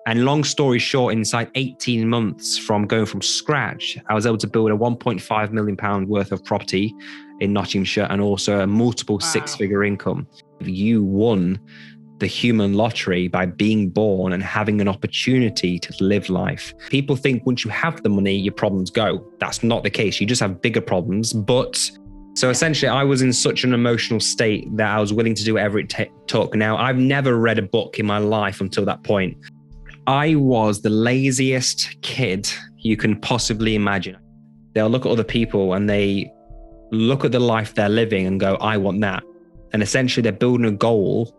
And long story short, inside 18 months from going from scratch, I was able to build a £1.5 million worth of property in Nottinghamshire and also a multiple six-figure income. You won the human lottery by being born and having an opportunity to live life. People think once you have the money, your problems go. That's not the case. You just have bigger problems. So essentially, I was in such an emotional state that I was willing to do whatever it took. Now, I've never read a book in my life until that point. I was the laziest kid you can possibly imagine. They'll look at other people and they look at the life they're living and go, I want that. And essentially they're building a goal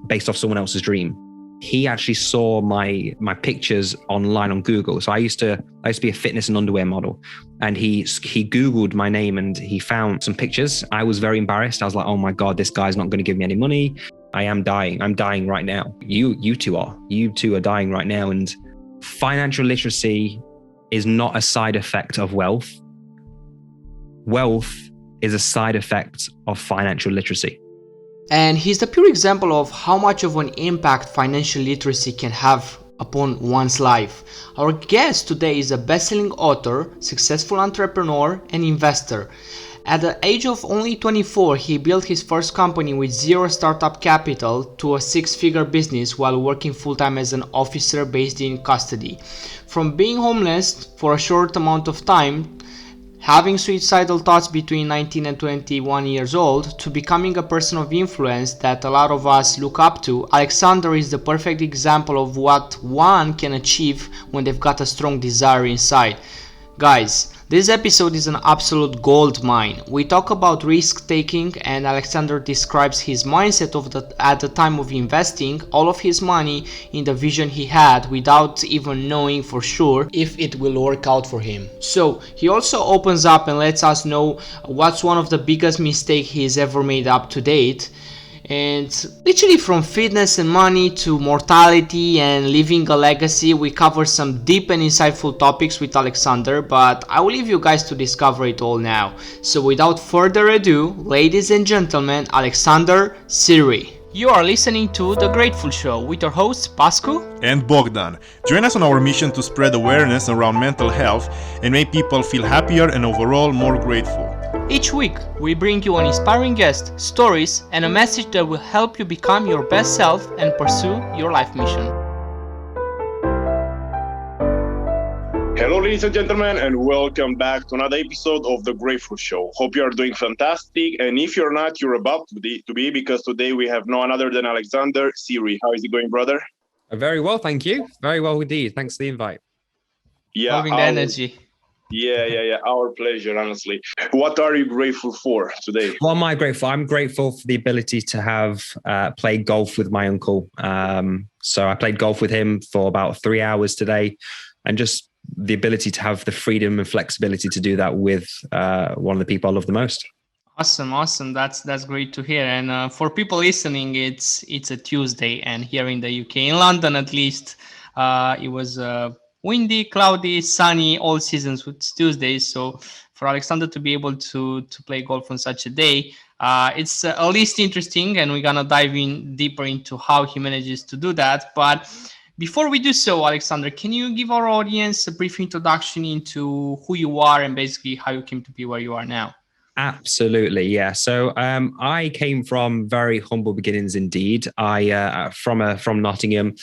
based off someone else's dream. He actually saw my pictures online on Google. So I used to be a fitness and underwear model. And he Googled my name and he found some pictures. I was very embarrassed. I was like, oh my God, this guy's not going to give me any money. I am dying. I'm dying right now. You two are dying right now. And financial literacy is not a side effect of wealth. Wealth is a side effect of financial literacy. And he's the pure example of how much of an impact financial literacy can have upon one's life. Our guest today is a best-selling author, successful entrepreneur, and investor. At the age of only 24, he built his first company with zero startup capital to a six-figure business while working full-time as an officer based in custody. From being homeless for a short amount of time, having suicidal thoughts between 19 and 21 years old, to becoming a person of influence that a lot of us look up to, Alexander is the perfect example of what one can achieve when they've got a strong desire inside. Guys, this episode is an absolute gold mine. We talk about risk-taking and Alexander describes his mindset at the time of investing all of his money in the vision he had without even knowing for sure if it will work out for him. So he also opens up and lets us know what's one of the biggest mistakes he's ever made up to date. And literally from fitness and money to mortality and leaving a legacy, we cover some deep and insightful topics with Alexander, but I will leave you guys to discover it all now. So without further ado, ladies and gentlemen, Alexander Seery. You are listening to The Grateful Show with your hosts Pascu and Bogdan. Join us on our mission to spread awareness around mental health and make people feel happier and overall more grateful. Each week, we bring you an inspiring guest, stories, and a message that will help you become your best self and pursue your life mission. Hello, ladies and gentlemen, and welcome back to another episode of The Grateful Show. Hope you are doing fantastic, and if you're not, you're about to be, because today we have no one other than Alexander Seery. How is it going, brother? Very well, thank you. Very well indeed. Thanks for the invite. Yeah, loving the energy. Yeah. Our pleasure, honestly. What are you grateful for today? What am I grateful? I'm grateful for the ability to have played golf with my uncle. So I played golf with him for about 3 hours today, and just the ability to have the freedom and flexibility to do that with one of the people I love the most. Awesome. That's great to hear. And for people listening, it's a Tuesday, and here in the UK, in London at least, it was windy, cloudy, sunny, all seasons with Tuesdays. So for Alexander to be able to play golf on such a day, it's at least interesting, and we're gonna dive in deeper into how he manages to do that. But before we do so, Alexander, can you give our audience a brief introduction into who you are and basically how you came to be where you are now? Absolutely, yeah. So I came from very humble beginnings indeed. I from Nottingham.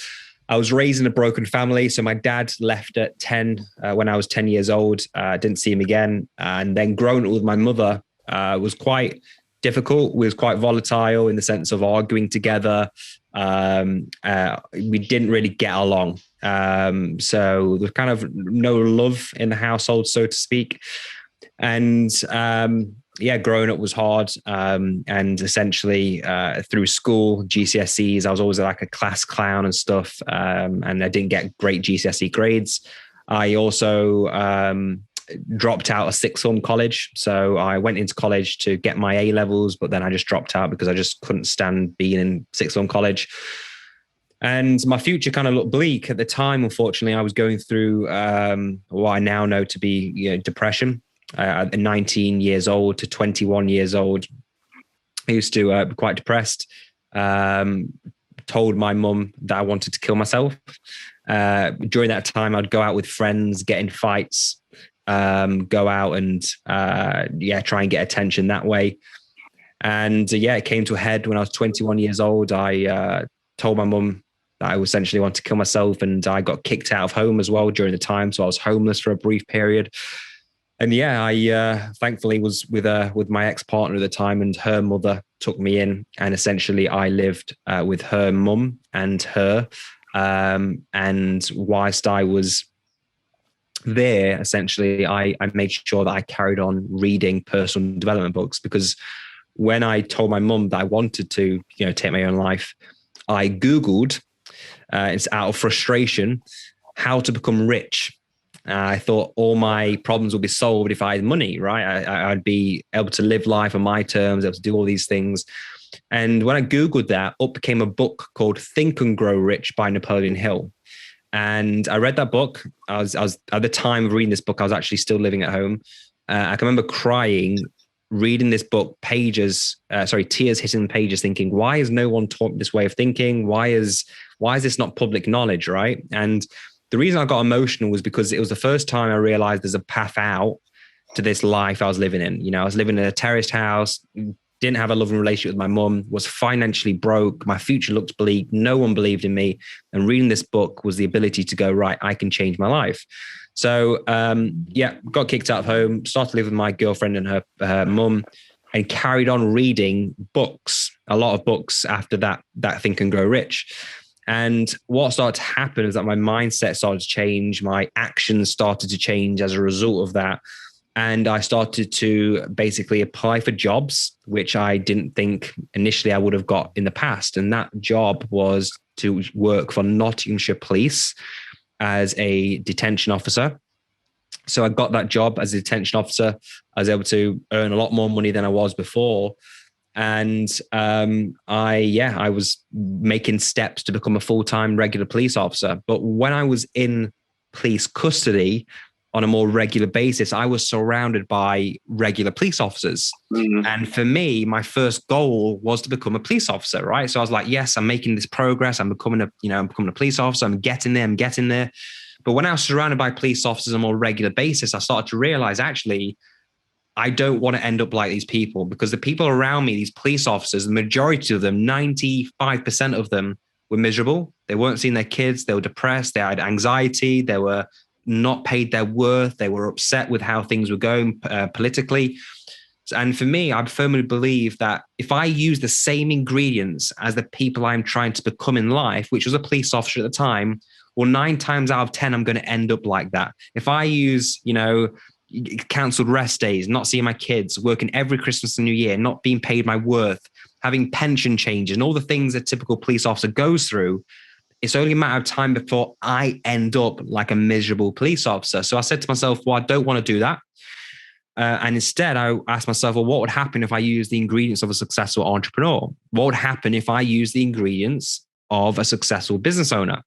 I was raised in a broken family. So my dad left at 10 when I was 10 years old. Didn't see him again. And then growing up with my mother was quite difficult. We was quite volatile in the sense of arguing together. We didn't really get along. So there's kind of no love in the household, so to speak. And growing up was hard. And essentially through school, GCSEs, I was always like a class clown and stuff. And I didn't get great GCSE grades. I also dropped out of sixth form college. So I went into college to get my A levels, but then I just dropped out because I just couldn't stand being in sixth form college. And my future kind of looked bleak at the time. Unfortunately, I was going through what I now know to be depression. At 19 years old to 21 years old, I used to be quite depressed. told my mum that I wanted to kill myself. During that time, I'd go out with friends, get in fights, go out and try and get attention that way. And it came to a head when I was 21 years old. I told my mum that I essentially wanted to kill myself, and I got kicked out of home as well during the time. So I was homeless for a brief period. And I thankfully was with my ex-partner at the time, and her mother took me in, and essentially I lived with her mum and her. And whilst I was there, essentially, I made sure that I carried on reading personal development books, because when I told my mum that I wanted to, take my own life, I Googled, it's out of frustration, how to become rich. I thought all my problems would be solved if I had money, right? I'd be able to live life on my terms, able to do all these things. And when I Googled that, up came a book called Think and Grow Rich by Napoleon Hill. And I read that book. I was at the time of reading this book, I was actually still living at home. I can remember crying, reading this book, tears hitting the pages, thinking, why has no one taught me this way of thinking? Why is this not public knowledge, right? And the reason I got emotional was because it was the first time I realized there's a path out to this life I was living in. I was living in a terraced house, didn't have a loving relationship with my mum, was financially broke. My future looked bleak. No one believed in me. And reading this book was the ability to go, right, I can change my life. So, got kicked out of home, started to live with my girlfriend and her mum, and carried on reading books, a lot of books after that Think and Grow Rich. And what started to happen is that my mindset started to change. My actions started to change as a result of that. And I started to basically apply for jobs, which I didn't think initially I would have got in the past. And that job was to work for Nottinghamshire Police as a detention officer. So I got that job as a detention officer. I was able to earn a lot more money than I was before. And I was making steps to become a full-time regular police officer. But when I was in police custody on a more regular basis, I was surrounded by regular police officers. Mm-hmm. And for me, my first goal was to become a police officer, right? So I was like, yes, I'm making this progress. I'm becoming a police officer. I'm getting there. But when I was surrounded by police officers on a more regular basis, I started to realize, actually, I don't want to end up like these people, because the people around me, these police officers, the majority of them, 95% of them, were miserable. They weren't seeing their kids. They were depressed. They had anxiety. They were not paid their worth. They were upset with how things were going politically. And for me, I firmly believe that if I use the same ingredients as the people I'm trying to become in life, which was a police officer at the time, well, 9 times out of 10, I'm going to end up like that. If I use, cancelled rest days, not seeing my kids, working every Christmas and New Year, not being paid my worth, having pension changes, and all the things a typical police officer goes through, it's only a matter of time before I end up like a miserable police officer. So I said to myself, well, I don't want to do that. And instead, I asked myself, well, what would happen if I use the ingredients of a successful entrepreneur? What would happen if I use the ingredients of a successful business owner?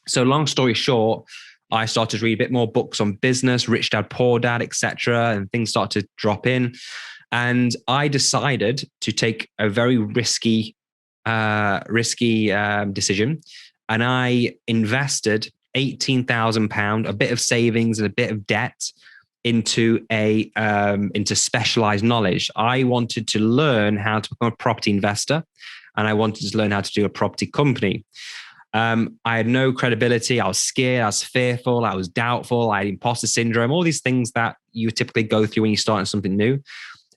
So long story short, I started to read a bit more books on business, Rich Dad, Poor Dad, etc., and things started to drop in. And I decided to take a very risky decision, and I invested £18,000, a bit of savings and a bit of debt, into specialized knowledge. I wanted to learn how to become a property investor, and I wanted to learn how to do a property company. I had no credibility. I was scared. I was fearful. I was doubtful. I had imposter syndrome, all these things that you typically go through when you start something new.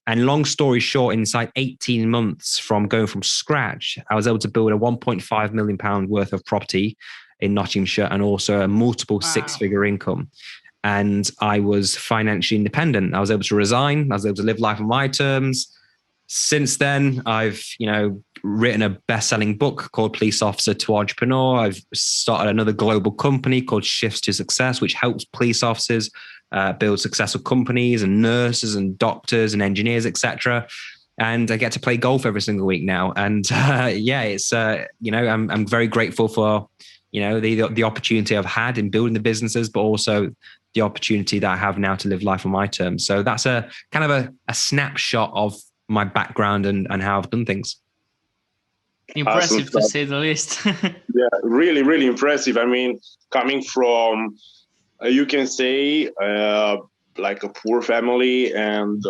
And long story short, inside 18 months from going from scratch, I was able to build a £1.5 million worth of property in Nottinghamshire, and also a multiple six-figure income. And I was financially independent. I was able to resign. I was able to live life on my terms. Since then, I've, written a best-selling book called Police Officer to Entrepreneur. I've started another global company called Shifts to Success, which helps police officers build successful companies, and nurses and doctors and engineers, etc. And I get to play golf every single week now. And it's I'm very grateful for the opportunity I've had in building the businesses, but also the opportunity that I have now to live life on my terms. So that's a kind of a snapshot of my background and how I've done things. Impressive Awesome to stuff. say the least. Yeah, really, really impressive. I mean, coming from, you can say, like a poor family, and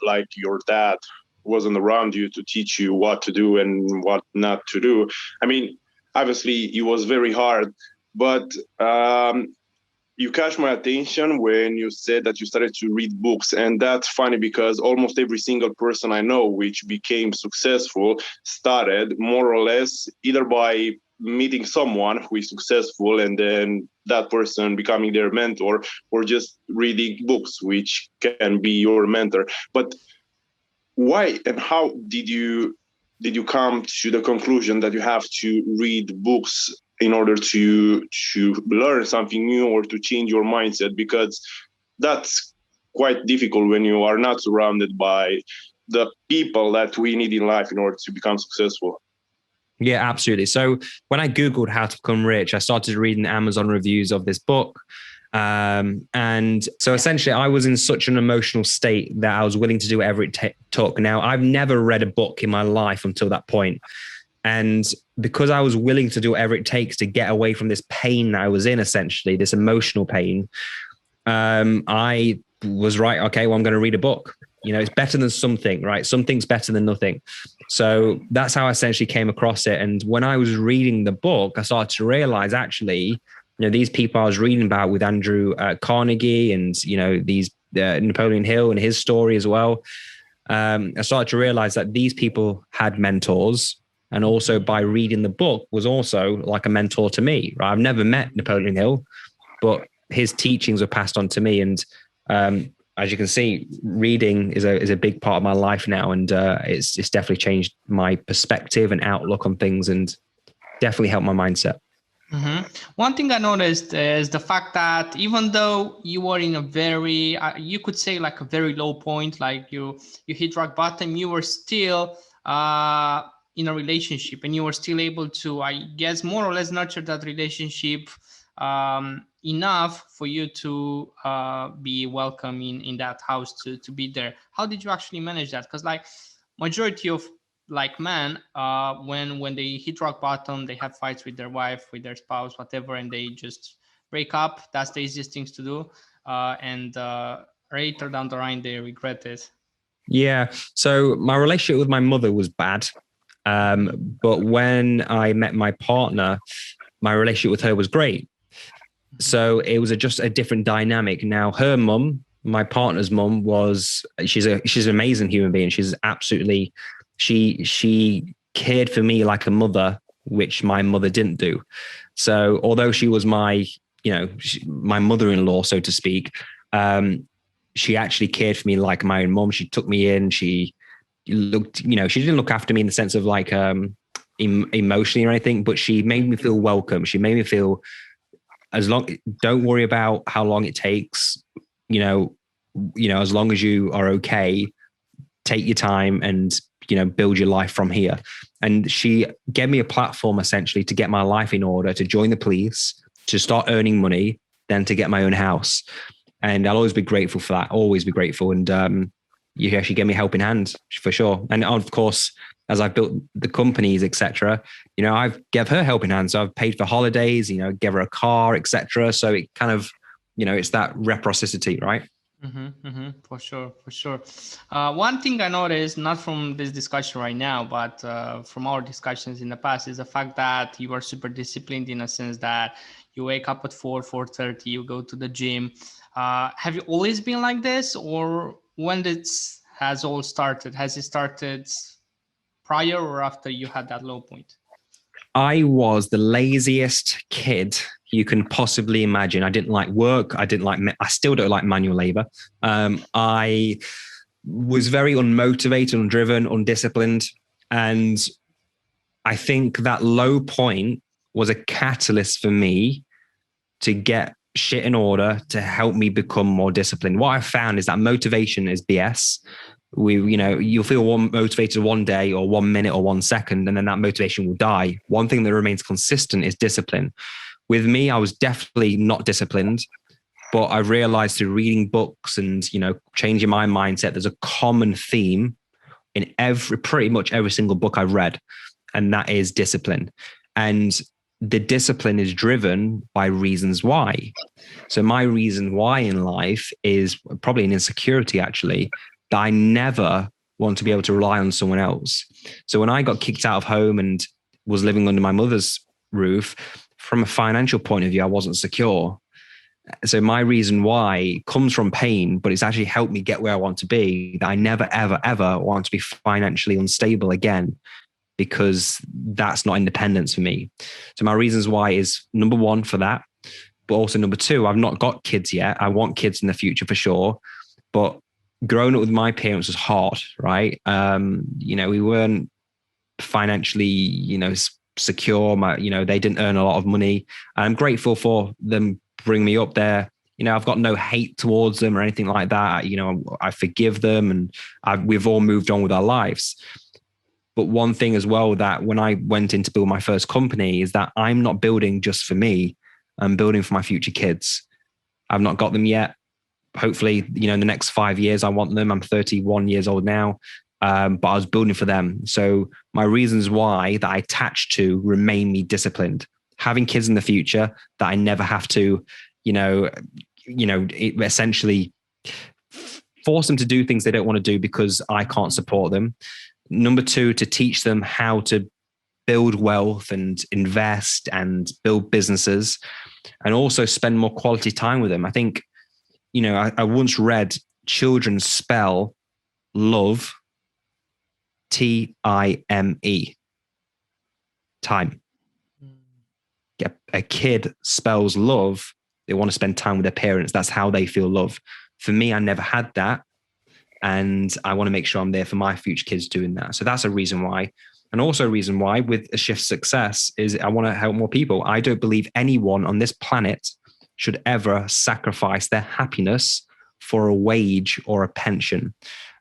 like your dad wasn't around you to teach you what to do and what not to do. I mean, obviously, it was very hard, but you catch my attention when you said that you started to read books. And that's funny because almost every single person I know which became successful started more or less either by meeting someone who is successful and then that person becoming their mentor, or just reading books which can be your mentor. But why and how did you come to the conclusion that you have to read books in order to learn something new or to change your mindset? Because that's quite difficult when you are not surrounded by the people that we need in life in order to become successful. Yeah, absolutely. So when I Googled how to become rich, I started reading Amazon reviews of this book. And so essentially I was in such an emotional state that I was willing to do whatever it took. Now, I've never read a book in my life until that point. And because I was willing to do whatever it takes to get away from this pain that I was in, essentially, this emotional pain, I was right. Okay, well, I'm going to read a book. You know, it's better than something, right? Something's better than nothing. So that's how I essentially came across it. And when I was reading the book, I started to realize actually, these people I was reading about with Andrew Carnegie and, these Napoleon Hill and his story as well. I started to realize that these people had mentors. And also by reading the book was also like a mentor to me. Right? I've never met Napoleon Hill, but his teachings were passed on to me. And as you can see, reading is a big part of my life now. And it's definitely changed my perspective and outlook on things and definitely helped my mindset. Mm-hmm. One thing I noticed is the fact that even though you were in a very, you could say like a very low point, like you hit rock bottom, you were still in a relationship and you were still able to, I guess, more or less nurture that relationship enough for you to be welcome in that house to be there. How did you actually manage that? Because like majority of like men, when they hit rock bottom, they have fights with their wife, with their spouse, whatever, and they just break up. That's the easiest things to do. And later down the line, they regret it. Yeah. So my relationship with my mother was bad. But when I met my partner, my relationship with her was great. So it was just a different dynamic. Now, her mum, my partner's mum, she's an amazing human being. She's absolutely, she cared for me like a mother, which my mother didn't do. So although she was my mother-in-law, so to speak, she actually cared for me like my own mom. She took me in. She looked, she didn't look after me in the sense of like emotionally or anything, but she made me feel welcome. She made me feel don't worry about how long it takes, as long as you are okay, take your time and, build your life from here. And she gave me a platform essentially to get my life in order, to join the police, to start earning money, then to get my own house. And I'll always be grateful for that. Always be grateful. And she gave me a helping hand for sure. And of course, as I've built the companies, etc., I've gave her helping hand. So I've paid for holidays, gave her a car, etc. So it kind of, it's that reciprocity, right? For sure. One thing I noticed, not from this discussion right now, but from our discussions in the past, is the fact that you are super disciplined in a sense that you wake up at 4:30, you go to the gym. Have you always been like this, or when has all started? Has it started prior or after you had that low point? I was the laziest kid you can possibly imagine. I didn't like work. I still don't like manual labor. I was very unmotivated, undriven, undisciplined. And I think that low point was a catalyst for me to get shit in order to help me become more disciplined. What I found is that motivation is BS. You'll feel motivated one day or 1 minute or 1 second, and then that motivation will die. One thing that remains consistent is discipline. With me, I was definitely not disciplined, but I realized through reading books and, changing my mindset, there's a common theme in pretty much every single book I've read. and that is discipline. And the discipline is driven by reasons why. So my reason why in life is probably an insecurity, actually, that I never want to be able to rely on someone else. So when I got kicked out of home and was living under my mother's roof, from a financial point of view, I wasn't secure. So my reason why comes from pain, but it's actually helped me get where I want to be, that I never, ever, ever want to be financially unstable again, because that's not independence for me. So my reasons why is number one for that, but also number two, I've not got kids yet. I want kids in the future for sure. But growing up with my parents was hard, right? We weren't financially, secure. They didn't earn a lot of money. And I'm grateful for them bringing me up there. I've got no hate towards them or anything like that. I forgive them, and we've all moved on with our lives. But one thing as well, that when I went in to build my first company, is that I'm not building just for me. I'm building for my future kids. I've not got them yet. Hopefully, in the next 5 years, I want them. I'm 31 years old now, but I was building for them. So my reasons why that I attach to remain me disciplined. Having kids in the future that I never have to, essentially force them to do things they don't want to do because I can't support them. Number two, to teach them how to build wealth and invest and build businesses, and also spend more quality time with them. I think, I once read children spell love, T-I-M-E, time. A kid spells love. They want to spend time with their parents. That's how they feel love. For me, I never had that. And I want to make sure I'm there for my future kids doing that. So that's a reason why. And also a reason why with a Shift Success is I want to help more people. I don't believe anyone on this planet should ever sacrifice their happiness for a wage or a pension.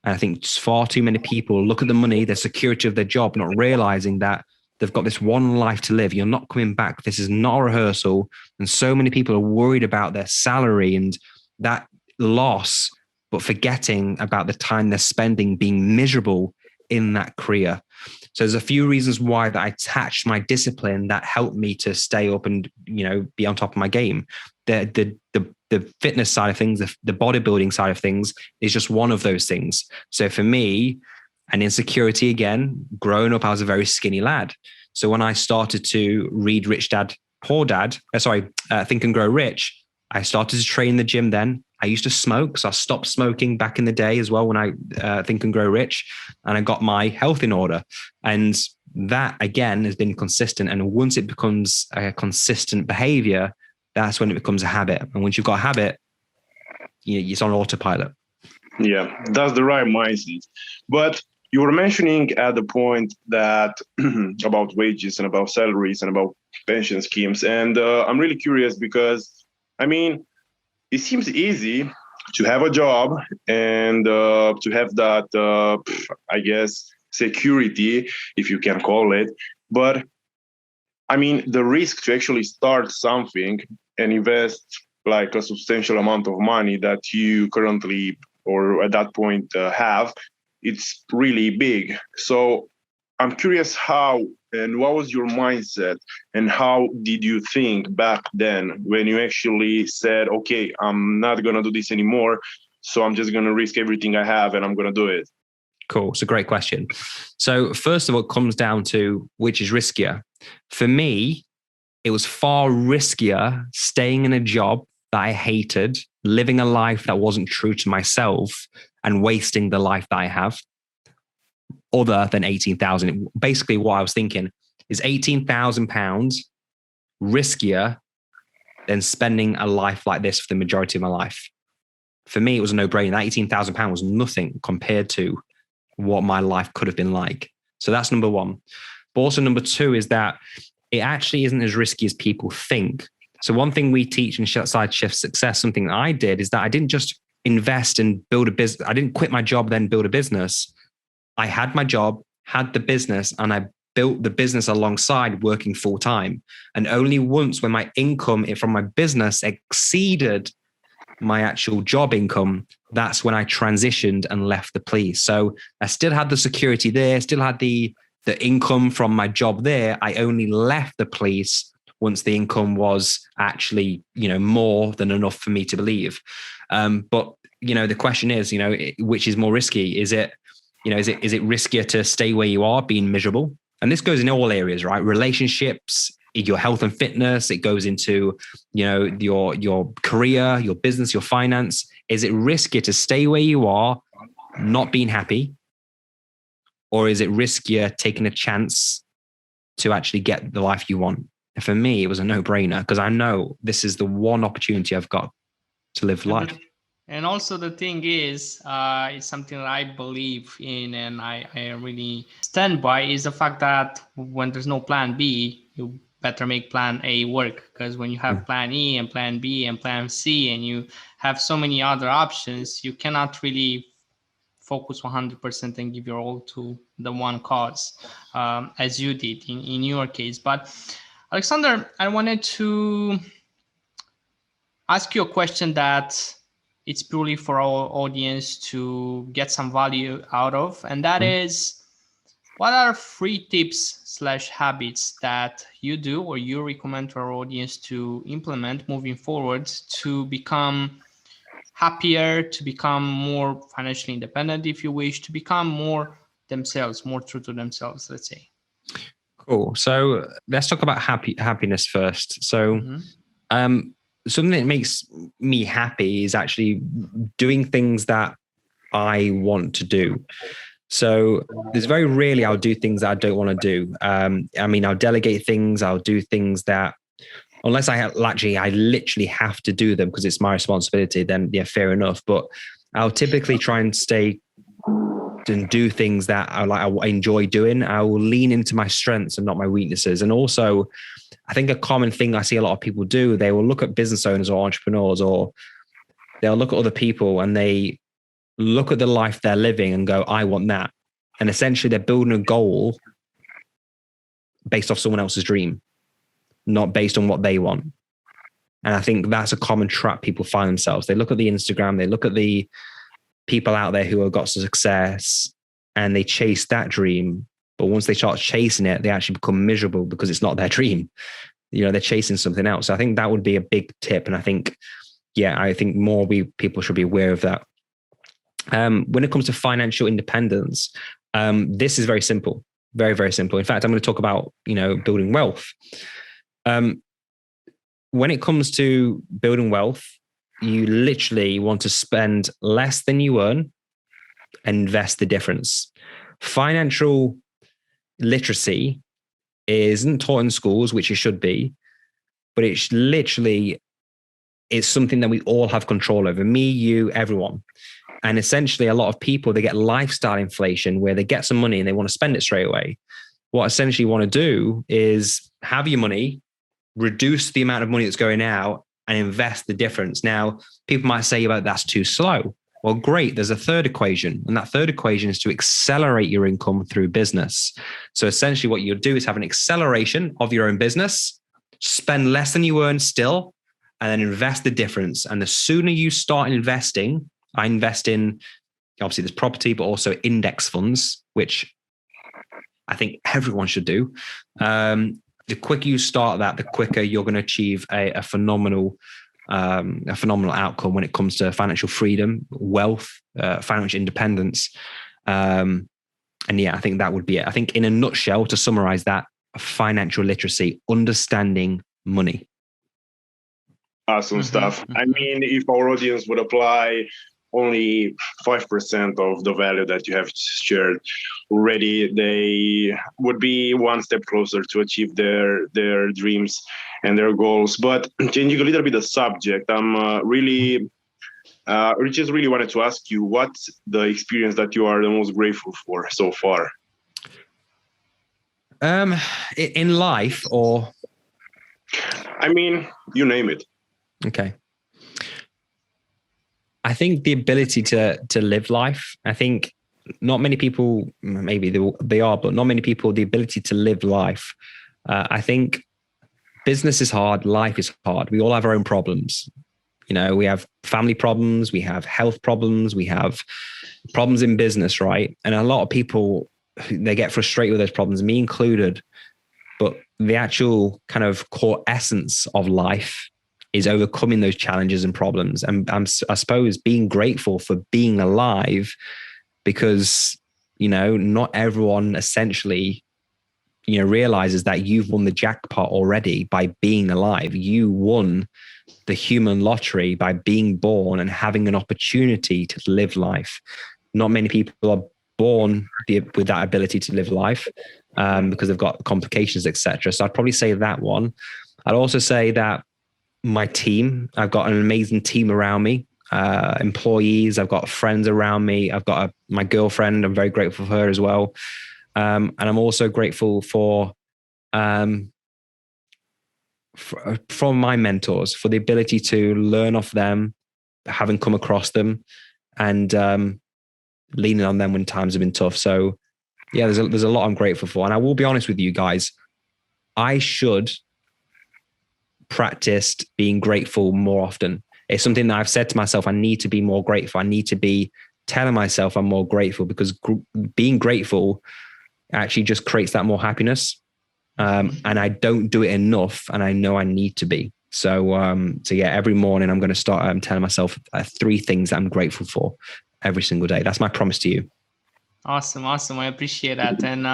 And I think far too many people look at the money, the security of their job, not realizing that they've got this one life to live. You're not coming back. This is not a rehearsal. And so many people are worried about their salary and that loss, but forgetting about the time they're spending being miserable in that career. So there's a few reasons why that I attached my discipline that helped me to stay up and, be on top of my game. The fitness side of things, the bodybuilding side of things is just one of those things. So for me, an insecurity again, growing up, I was a very skinny lad. So when I started to read Rich Dad, Poor Dad, Think and Grow Rich, I started to train in the gym then. I used to smoke, so I stopped smoking back in the day as well when I Think and Grow Rich, and I got my health in order. And that, again, has been consistent. And once it becomes a consistent behavior, that's when it becomes a habit. And once you've got a habit, it's on autopilot. Yeah, that's the right mindset. But you were mentioning at the point that about wages and about salaries and about pension schemes. And I'm really curious because, it seems easy to have a job and to have that, security, if you can call it. But the risk to actually start something and invest like a substantial amount of money that you currently or at that point have, it's really big. So I'm curious how and what was your mindset and how did you think back then when you actually said, okay, I'm not going to do this anymore. So I'm just going to risk everything I have and I'm going to do it. Cool. It's a great question. So first of all, it comes down to which is riskier. For me, it was far riskier staying in a job that I hated, living a life that wasn't true to myself and wasting the life that I have, other than 18,000. Basically what I was thinking is £18,000 riskier than spending a life like this for the majority of my life. For me, it was a no-brainer. That £18,000 was nothing compared to what my life could have been like. So that's number one. But also number two is that it actually isn't as risky as people think. So one thing we teach inside Shift Success, something that I did, is that I didn't just invest and build a business. I didn't quit my job, then build a business. I had my job, had the business, and I built the business alongside working full time. And only once when my income from my business exceeded my actual job income, that's when I transitioned and left the police. So I still had the security there, still had the the income from my job there, I only left the police once the income was actually, more than enough for me to believe. But the question is, which is more risky? Is it riskier to stay where you are, being miserable? And this goes in all areas, right? Relationships, your health and fitness. It goes into, your career, your business, your finance. Is it riskier to stay where you are, not being happy? Or is it riskier taking a chance to actually get the life you want? And for me, it was a no-brainer because I know this is the one opportunity I've got to live life. And also the thing is, it's something that I believe in and I really stand by, is the fact that when there's no plan B, you better make plan A work. Because when you have plan E and plan B and plan C and you have so many other options, you cannot really focus 100% and give your all to the one cause, as you did in your case. But Alexander, I wanted to ask you a question that it's purely for our audience to get some value out of. And that is, what are 3 tips / habits that you do or you recommend to our audience to implement moving forward to become happier, to become more financially independent, if you wish, to become more themselves, more true to themselves, let's say? Cool. So let's talk about happiness first. So something that makes me happy is actually doing things that I want to do. So there's very rarely I'll do things that I don't want to do. I'll delegate things. I'll do things that, unless I literally have to do them because it's my responsibility, then yeah, fair enough. But I'll typically try and stay and do things that I enjoy doing. I will lean into my strengths and not my weaknesses. And also, I think a common thing I see a lot of people do, they will look at business owners or entrepreneurs, or they'll look at other people and they look at the life they're living and go, I want that. And essentially they're building a goal based off someone else's dream, not based on what they want. And I think that's a common trap people find themselves. They look at the Instagram, they look at the people out there who have got success and they chase that dream. But once they start chasing it, they actually become miserable because it's not their dream. They're chasing something else. So I think that would be a big tip. And I think more people should be aware of that. When it comes to financial independence, this is very simple, very, very simple. In fact, I'm going to talk about, building wealth. When it comes to building wealth, you literally want to spend less than you earn and invest the difference. Financial literacy isn't taught in schools, which it should be, but it's literally is something that we all have control over. Me, you, everyone. And essentially, a lot of people, they get lifestyle inflation where they get some money and they want to spend it straight away. What essentially you want to do is have your money, reduce the amount of money that's going out, and invest the difference. Now, people might say about that's too slow. Well, great. There's a third equation. And that third equation is to accelerate your income through business. So essentially what you'll do is have an acceleration of your own business, spend less than you earn still, and then invest the difference. And the sooner you start investing, I invest in, obviously there's property, but also index funds, which I think everyone should do. The quicker you start that, the quicker you're going to achieve a phenomenal outcome when it comes to financial freedom, wealth, financial independence. And yeah, I think that would be it. I think in a nutshell, to summarize that, financial literacy, understanding money. Awesome stuff. I mean, if our audience would apply only 5% of the value that you have shared already, they would be one step closer to achieve their dreams and their goals. But changing a little bit the subject, I'm just really wanted to ask you, what's the experience that you are the most grateful for so far? In life, or? I mean, you name it. Okay. I think the ability to live life. I think not many people, maybe they are, but not many people, the ability to live life. I think business is hard. Life is hard. We all have our own problems. We have family problems. We have health problems. We have problems in business, right? And a lot of people they get frustrated with those problems, me included. But the actual kind of core essence of life is overcoming those challenges and problems. And I suppose being grateful for being alive, because, not everyone essentially, realizes that you've won the jackpot already by being alive. You won the human lottery by being born and having an opportunity to live life. Not many people are born with that ability to live life because they've got complications, etc. So I'd probably say that one. I'd also say that my team, I've got an amazing team around me, employees, I've got friends around me. I've got my girlfriend. I'm very grateful for her as well. And I'm also grateful for my mentors, for the ability to learn off them, having come across them, and leaning on them when times have been tough. So yeah, there's a lot I'm grateful for. And I will be honest with you guys, I should practice being grateful more often. It's something that I've said to myself, I need to be more grateful. I need to be telling myself I'm more grateful, because being grateful actually just creates that more happiness. And I don't do it enough, and I know I need to be. So yeah, every morning I'm going to start telling myself 3 things that I'm grateful for every single day. That's my promise to you. Awesome. I appreciate that. And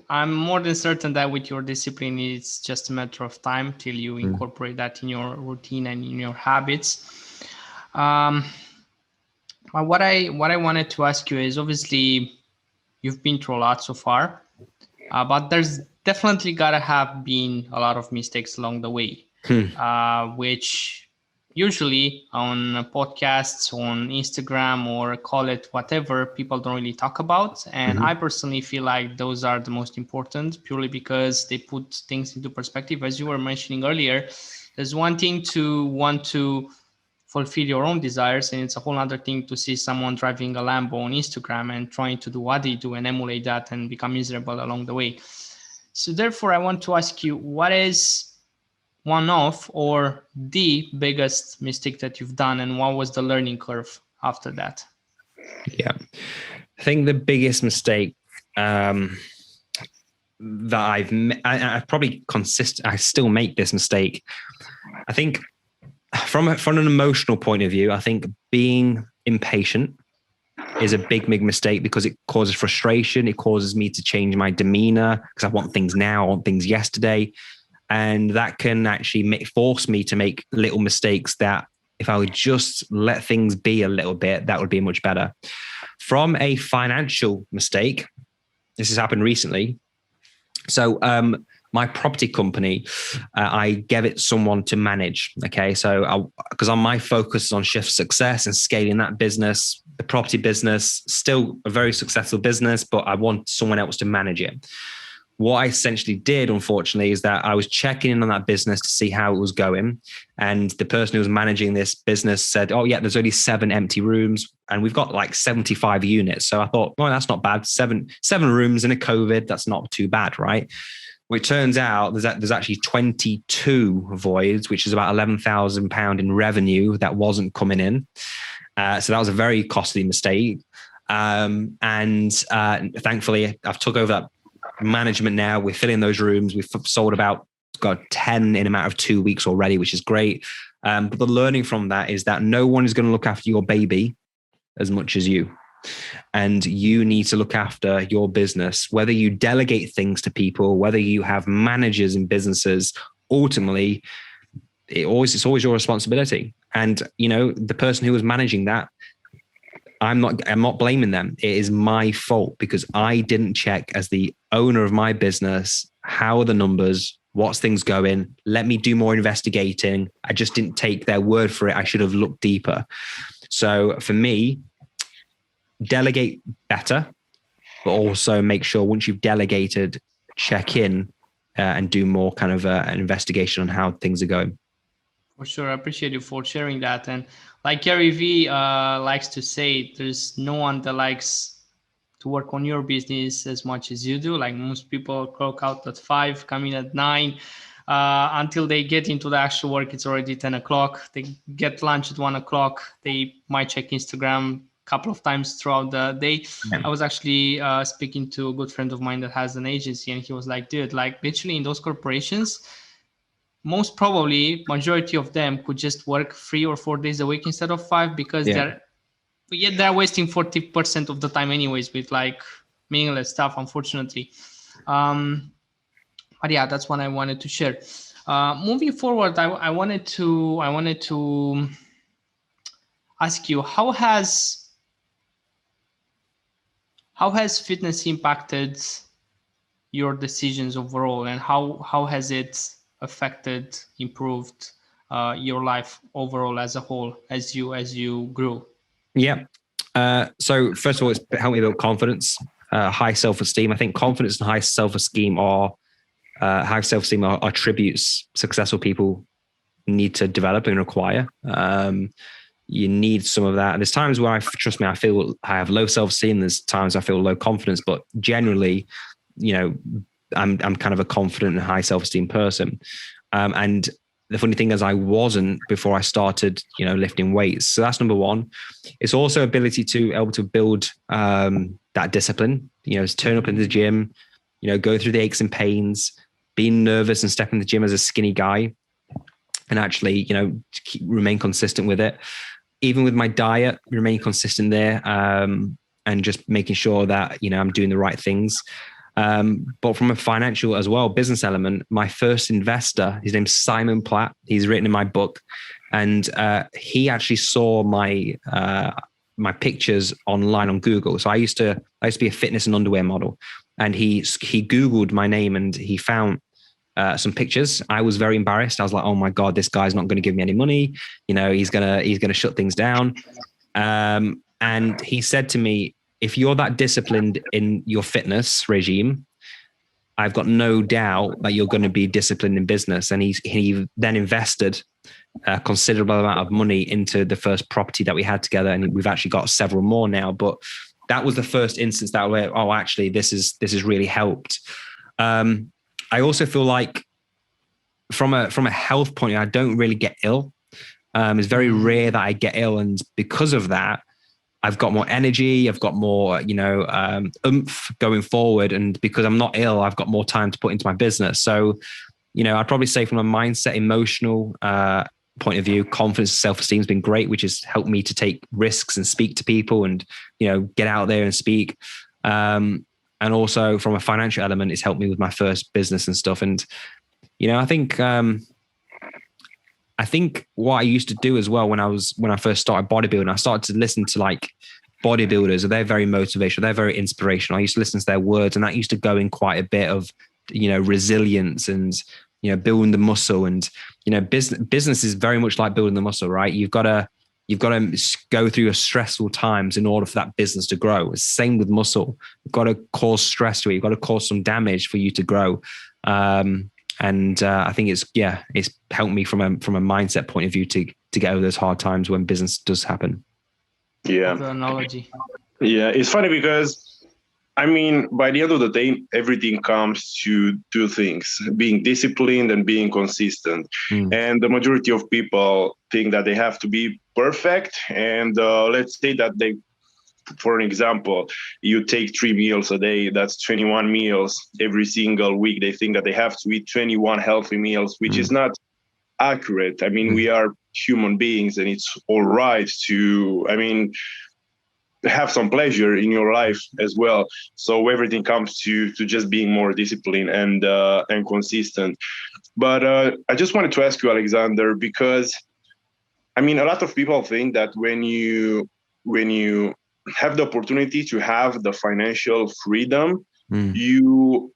I'm more than certain that with your discipline, it's just a matter of time till you incorporate that in your routine and in your habits. What I wanted to ask you is, obviously you've been through a lot so far, but there's definitely gotta have been a lot of mistakes along the way, which usually on podcasts, on Instagram, or call it whatever, people don't really talk about. And I personally feel like those are the most important, purely because they put things into perspective. As you were mentioning earlier, there's one thing to want to fulfill your own desires, and it's a whole other thing to see someone driving a Lambo on Instagram and trying to do what they do and emulate that and become miserable along the way. So therefore, I want to ask you, what is one of or the biggest mistake that you've done, and what was the learning curve after that? Yeah, I think the biggest mistake that I probably I still make this mistake. I think from an emotional point of view, I think being impatient is a big mistake, because it causes frustration. It causes me to change my demeanor because I want things now, I want things yesterday. And that can actually force me to make little mistakes that, if I would just let things be a little bit, that would be much better. From a financial mistake, this has happened recently. So my property company, I gave it someone to manage. Okay, so because my focus is on shift success and scaling that business, the property business, still a very successful business, but I want someone else to manage it. What I essentially did, unfortunately, is that I was checking in on that business to see how it was going. And the person who was managing this business said, oh yeah, there's only 7 empty rooms and we've got like 75 units. So I thought, well, that's not bad. Seven rooms in a COVID, that's not too bad, right? Well, it turns out there's actually 22 voids, which is about £11,000 in revenue that wasn't coming in. So that was a very costly mistake. And thankfully I've took over that management now. We're filling those rooms. We've sold about 10 in a matter of 2 weeks already, which is great. But the learning from that is that no one is going to look after your baby as much as you. And you need to look after your business, whether you delegate things to people, whether you have managers in businesses. Ultimately, it's always your responsibility. And, the person who was managing that, I'm not blaming them. It is my fault because I didn't check, as the owner of my business, how are the numbers, what's things going, let me do more investigating. I just didn't take their word for it. I should have looked deeper. So for me, delegate better, but also make sure once you've delegated, check in and do more kind of an investigation on how things are going. For sure. I appreciate you for sharing that. And like Gary Vee likes to say, there's no one that likes to work on your business as much as you do. Like most people clock out at 5, come in at 9. Until they get into the actual work, it's already 10 o'clock. They get lunch at 1 o'clock. They might check Instagram couple of times throughout the day. Yeah. I was actually speaking to a good friend of mine that has an agency, and he was like, dude, like literally in those corporations, most probably majority of them could just work 3 or 4 days a week instead of 5, because they're wasting 40% of the time anyways with like meaningless stuff, unfortunately. But yeah, that's what I wanted to share. Moving forward, I wanted to ask you, how has fitness impacted your decisions overall, and how has it affected, improved your life overall as a whole as you grew? Yeah. So first of all, it's helped me build confidence, high self-esteem. I think confidence and high self-esteem are attributes successful people need to develop and acquire. You need some of that. And there's times where I feel I have low self-esteem. There's times I feel low confidence, but generally, I'm kind of a confident and high self-esteem person. And the funny thing is, I wasn't before I started, lifting weights. So that's number one. It's also ability to able to build that discipline. Turn up in the gym, go through the aches and pains, being nervous and step in the gym as a skinny guy, and actually, remain consistent with it. Even with my diet, remain consistent there, and just making sure that I'm doing the right things. But from a financial as well, business element, my first investor, his name's Simon Platt. He's written in my book, and he actually saw my pictures online on Google. So I used to be a fitness and underwear model, and he Googled my name and he found some pictures. I was very embarrassed. I was like, oh my God, this guy's not going to give me any money. He's gonna shut things down. And he said to me, if you're that disciplined in your fitness regime, I've got no doubt that you're going to be disciplined in business. And he then invested a considerable amount of money into the first property that we had together. And we've actually got several more now, but that was the first instance that where, oh, actually this has really helped. I also feel like from a health point of view, I don't really get ill. It's very rare that I get ill. And because of that, I've got more energy. I've got more, oomph going forward. And because I'm not ill, I've got more time to put into my business. So, I'd probably say from a mindset, emotional point of view, confidence, self-esteem has been great, which has helped me to take risks and speak to people and, get out there and speak. And also from a financial element, it's helped me with my first business and stuff. And, I think what I used to do as well when I first started bodybuilding, I started to listen to like bodybuilders. They're very motivational. They're very inspirational. I used to listen to their words, and that used to go in quite a bit of, resilience and, building the muscle. And, business is very much like building the muscle, right? You've got to go through stressful times in order for that business to grow. It's the same with muscle. You've got to cause stress to it. You've got to cause some damage for you to grow. And I think it's helped me from a mindset point of view to get over those hard times when business does happen. Yeah. The analogy. Yeah, it's funny because, by the end of the day, everything comes to two things: being disciplined and being consistent. And the majority of people think that they have to be perfect. And let's say that for an example, you take 3 meals a day, that's 21 meals every single week. They think that they have to eat 21 healthy meals, which is not accurate. We are human beings, and it's all right to, have some pleasure in your life as well. So everything comes to just being more disciplined and consistent. But I just wanted to ask you, Alexander, because, a lot of people think that when you have the opportunity to have the financial freedom, you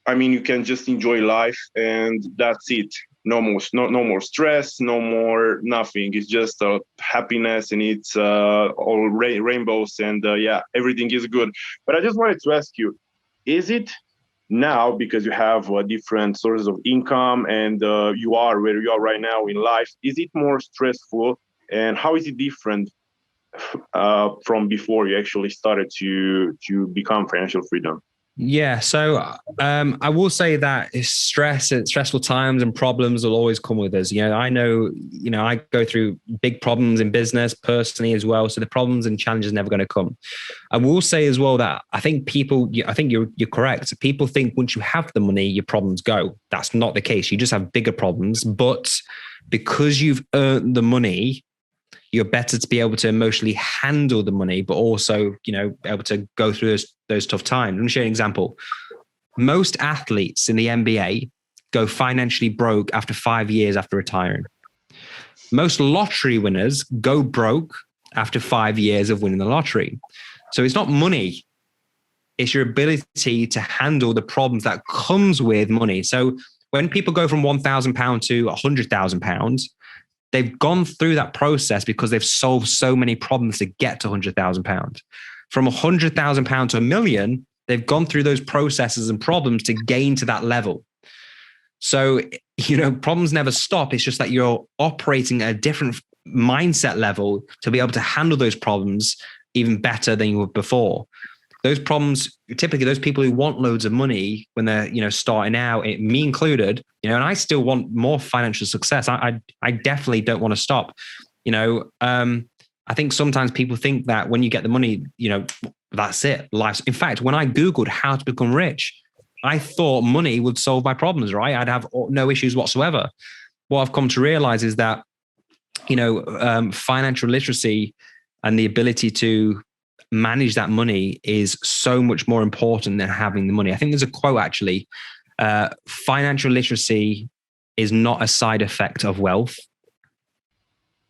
can just enjoy life and that's it. No more stress, no more nothing. It's just happiness, and it's all rainbows, and everything is good. But I just wanted to ask you, is it now, because you have different sources of income and you are where you are right now in life, is it more stressful, and how is it different from before you actually started to become financial freedom? Yeah, so I will say that stressful times and problems will always come with us. I know, I go through big problems in business personally as well. So the problems and challenges are never going to come. I will say as well that I think you're correct. People think once you have the money, your problems go. That's not the case. You just have bigger problems. But because you've earned the money, you're better to be able to emotionally handle the money, but also, able to go through those tough times. Let me show you an example. Most athletes in the NBA go financially broke after 5 years after retiring. Most lottery winners go broke after 5 years of winning the lottery. So it's not money. It's your ability to handle the problems that comes with money. So when people go from £1,000 to £100,000, they've gone through that process because they've solved so many problems to get to £100,000. From £100,000 to $1 million, they've gone through those processes and problems to gain to that level. So, problems never stop. It's just that you're operating at a different mindset level to be able to handle those problems even better than you were before. Those problems, typically those people who want loads of money when they're, starting out, me included, and I still want more financial success. I definitely don't want to stop. I think sometimes people think that when you get the money, that's it. In fact, when I Googled how to become rich, I thought money would solve my problems, right? I'd have no issues whatsoever. What I've come to realize is that, financial literacy and the ability to manage that money is so much more important than having the money. I think there's a quote actually, financial literacy is not a side effect of wealth.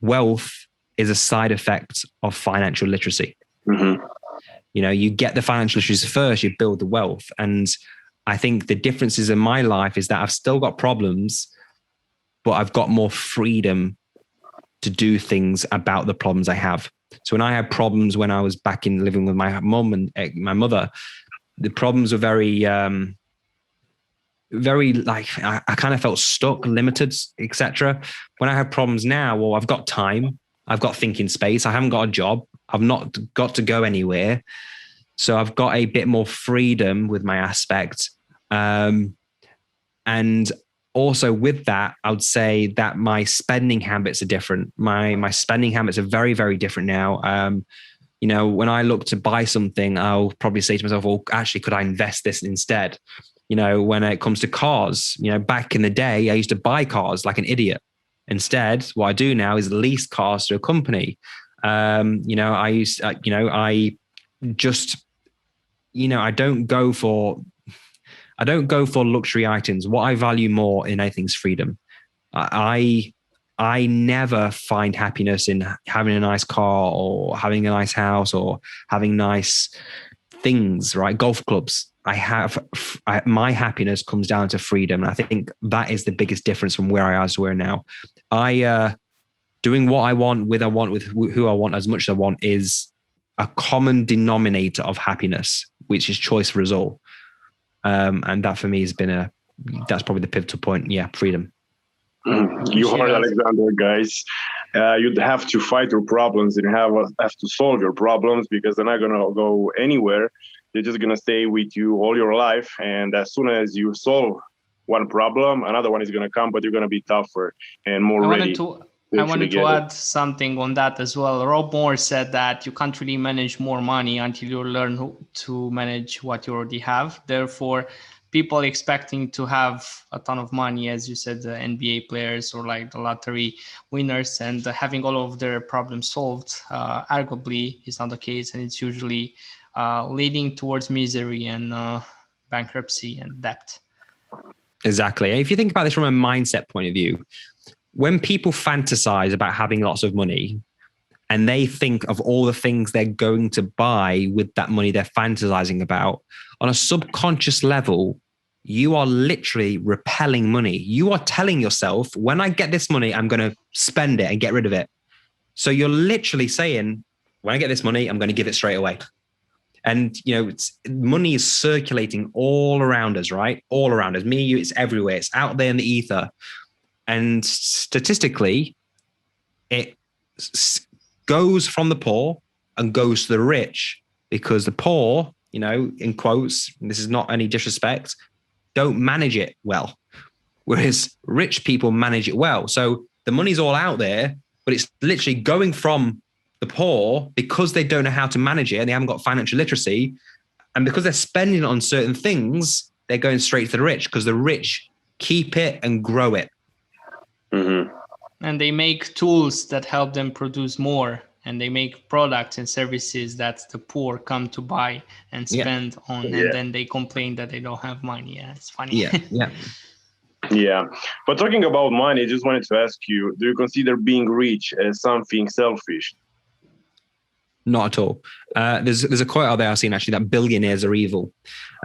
Wealth is a side effect of financial literacy. Mm-hmm. You get the financial literacy first, you build the wealth. And I think the differences in my life is that I've still got problems, but I've got more freedom to do things about the problems I have. So when I had problems when I was back in living with my mom and my mother, the problems were very, very like I kind of felt stuck, limited, etc. When I have problems now, well, I've got time, I've got thinking space, I haven't got a job, I've not got to go anywhere. So I've got a bit more freedom with my aspect. And also with that, I would say that my spending habits are different. My spending habits are very, very different now. When I look to buy something, I'll probably say to myself, well, actually, could I invest this instead? When it comes to cars, back in the day, I used to buy cars like an idiot. Instead, what I do now is lease cars to a company. I don't go for luxury items. What I value more in anything is freedom. I never find happiness in having a nice car or having a nice house or having nice things, right? Golf clubs. My happiness comes down to freedom. And I think that is the biggest difference from where I was to where now. Doing what I want with who I want as much as I want is a common denominator of happiness, which is choice for us all. And that for me has been that's probably the pivotal point. Yeah, freedom. You heard Alexander, guys. You'd have to fight your problems and have to solve your problems because they're not going to go anywhere. They're just going to stay with you all your life. And as soon as you solve one problem, another one is going to come, but you're going to be tougher and more ready. I wanted to add something on that as well. Rob Moore said that you can't really manage more money until you learn to manage what you already have. Therefore, people expecting to have a ton of money, as you said, the NBA players or like the lottery winners, and having all of their problems solved, arguably is not the case. And it's usually leading towards misery and bankruptcy and debt. Exactly. If you think about this from a mindset point of view, when people fantasize about having lots of money and they think of all the things they're going to buy with that money they're fantasizing about, on a subconscious level, you are literally repelling money. You are telling yourself, when I get this money, I'm going to spend it and get rid of it. So you're literally saying, when I get this money, I'm going to give it straight away. And, money is circulating all around us, right? All around us. Me, you, it's everywhere. It's out there in the ether. And statistically, it goes from the poor and goes to the rich because the poor in quotes, and this is not any disrespect, don't manage it well. Whereas rich people manage it well. So the money's all out there, but it's literally going from the poor because they don't know how to manage it and they haven't got financial literacy. And because they're spending it on certain things, they're going straight to the rich because the rich keep it and grow it. Mm-hmm. And they make tools that help them produce more. And they make products and services that the poor come to buy and spend on. And then they complain that they don't have money. Yeah, it's funny. Yeah. But talking about money, I just wanted to ask you, do you consider being rich as something selfish? Not at all. There's a quote out there I've seen actually that billionaires are evil,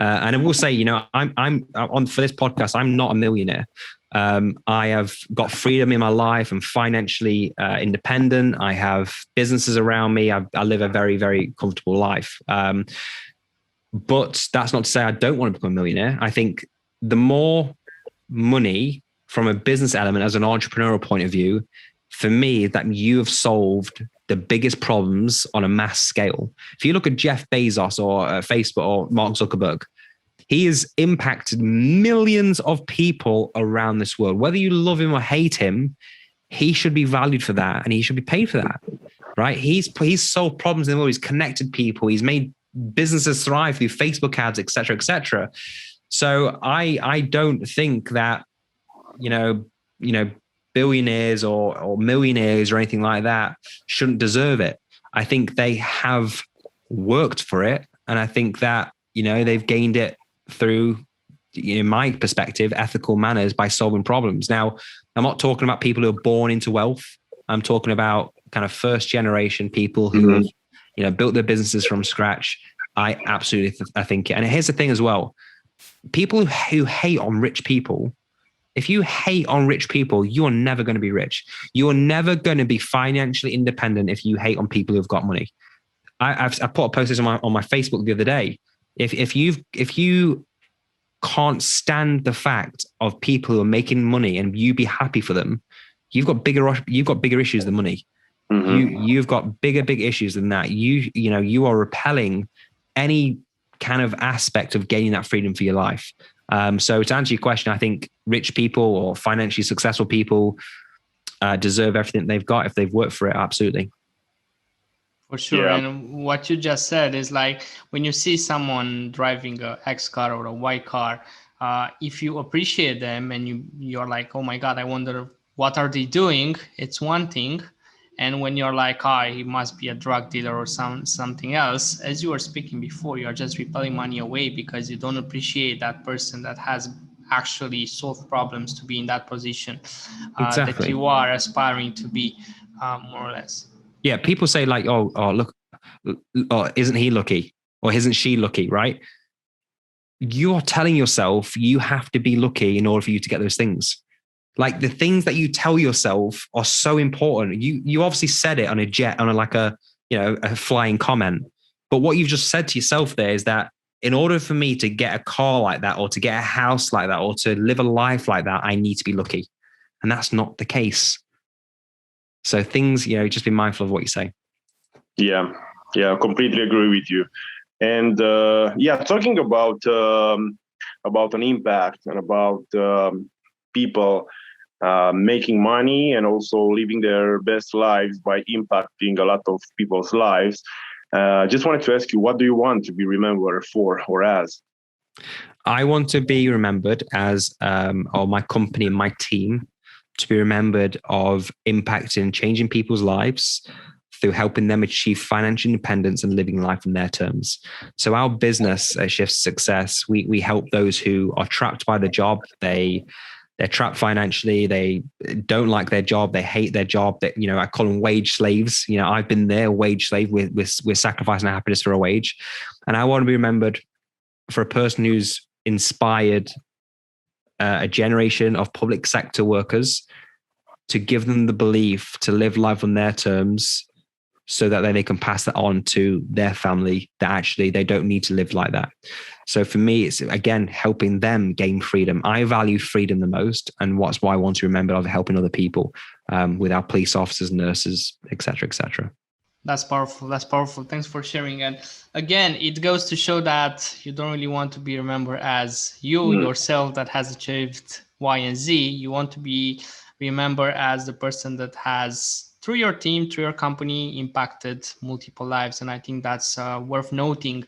and I will say, I'm on for this podcast. I'm not a millionaire. I have got freedom in my life. I'm financially independent. I have businesses around me. I live a very, very comfortable life. But that's not to say I don't want to become a millionaire. I think the more money from a business element as an entrepreneurial point of view, for me, that you have solved the biggest problems on a mass scale. If you look at Jeff Bezos or Facebook or Mark Zuckerberg, he has impacted millions of people around this world. Whether you love him or hate him, he should be valued for that and he should be paid for that, right? He's solved problems in the world. He's connected people. He's made businesses thrive through Facebook ads, et cetera, et cetera. So I don't think that, billionaires or millionaires or anything like that shouldn't deserve it. I think they have worked for it. And I think that, they've gained it through, in my perspective, ethical manners by solving problems. Now, I'm not talking about people who are born into wealth. I'm talking about kind of first generation people who have, built their businesses from scratch. I absolutely I think it. And here's the thing as well. People who hate on rich people, if you hate on rich people, you're never going to be rich. You're never going to be financially independent if you hate on people who've got money. I put a post on my Facebook the other day. If you can't stand the fact of people who are making money and you be happy for them, you've got bigger issues than money. You've got big issues than that. You are repelling any kind of aspect of gaining that freedom for your life. So to answer your question, I think rich people or financially successful people deserve everything they've got if they've worked for it. Absolutely. For sure. Yeah. And what you just said is like when you see someone driving a X car or a Y car, if you appreciate them and you're like, oh my God, I wonder what are they doing? It's one thing. And when you're like, he must be a drug dealer or something else, as you were speaking before, you're just repelling money away because you don't appreciate that person that has actually solved problems to be in that position that you are aspiring to be, more or less. Yeah, people say like, look, isn't he lucky? Or isn't she lucky, right? You're telling yourself you have to be lucky in order for you to get those things. Like the things that you tell yourself are so important. You obviously said it on a jet, on a flying comment. But what you've just said to yourself there is that in order for me to get a car like that or to get a house like that or to live a life like that, I need to be lucky. And that's not the case. So things, just be mindful of what you say. Yeah, completely agree with you. And talking about an impact and about people making money and also living their best lives by impacting a lot of people's lives. Just wanted to ask you, what do you want to be remembered for or as? I want to be remembered as, or my company and my team, to be remembered of impacting, changing people's lives through helping them achieve financial independence and living life on their terms. So our business at Shift Success, we help those who are trapped by the job. They're trapped financially. They don't like their job. They hate their job. That I call them wage slaves. I've been there, wage slave. We're sacrificing our happiness for a wage, and I want to be remembered for a person who's inspired a generation of public sector workers to give them the belief to live life on their terms, so that they can pass that on to their family. That actually they don't need to live like that. So for me, it's again helping them gain freedom. I value freedom the most, and what's why I want to remember of helping other people with our police officers, nurses, etc., etc. That's powerful. That's powerful. Thanks for sharing. And again, it goes to show that you don't really want to be remembered as you yourself that has achieved Y and Z. You want to be remembered as the person that has, through your team, through your company, impacted multiple lives. And I think that's worth noting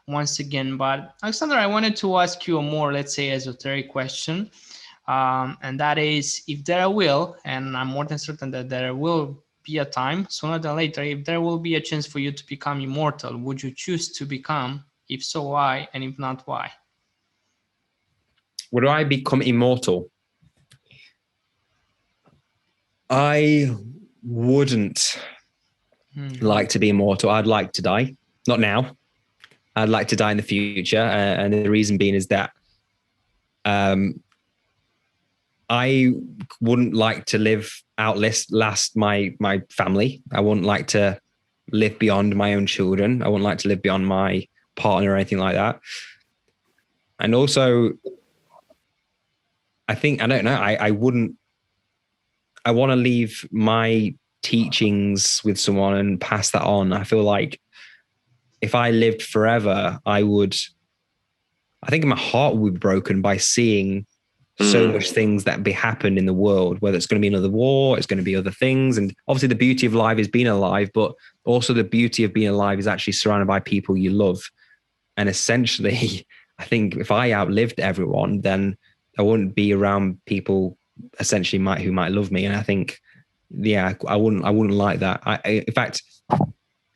once again. But Alexander, I wanted to ask you a more, let's say, esoteric question. And that is, if there will, and I'm more than certain that there will be a time sooner than later, if there will be a chance for you to become immortal, would you choose to become? If so, why? And if not, why? Would I become immortal? I wouldn't like to be immortal. I'd like to die. Not now. I'd like to die in the future. And the reason being is that I wouldn't like to outlast my family. I wouldn't like to live beyond my own children. I wouldn't like to live beyond my partner or anything like that. And also, I don't know, I want to leave my teachings with someone and pass that on. I feel like if I lived forever, I think my heart would be broken by seeing so much things that happen in the world, whether it's going to be another war, it's going to be other things. And obviously the beauty of life is being alive, but also the beauty of being alive is actually surrounded by people you love. And essentially, I think if I outlived everyone, then I wouldn't be around people essentially who might love me. And I think, yeah, I wouldn't like that. In fact,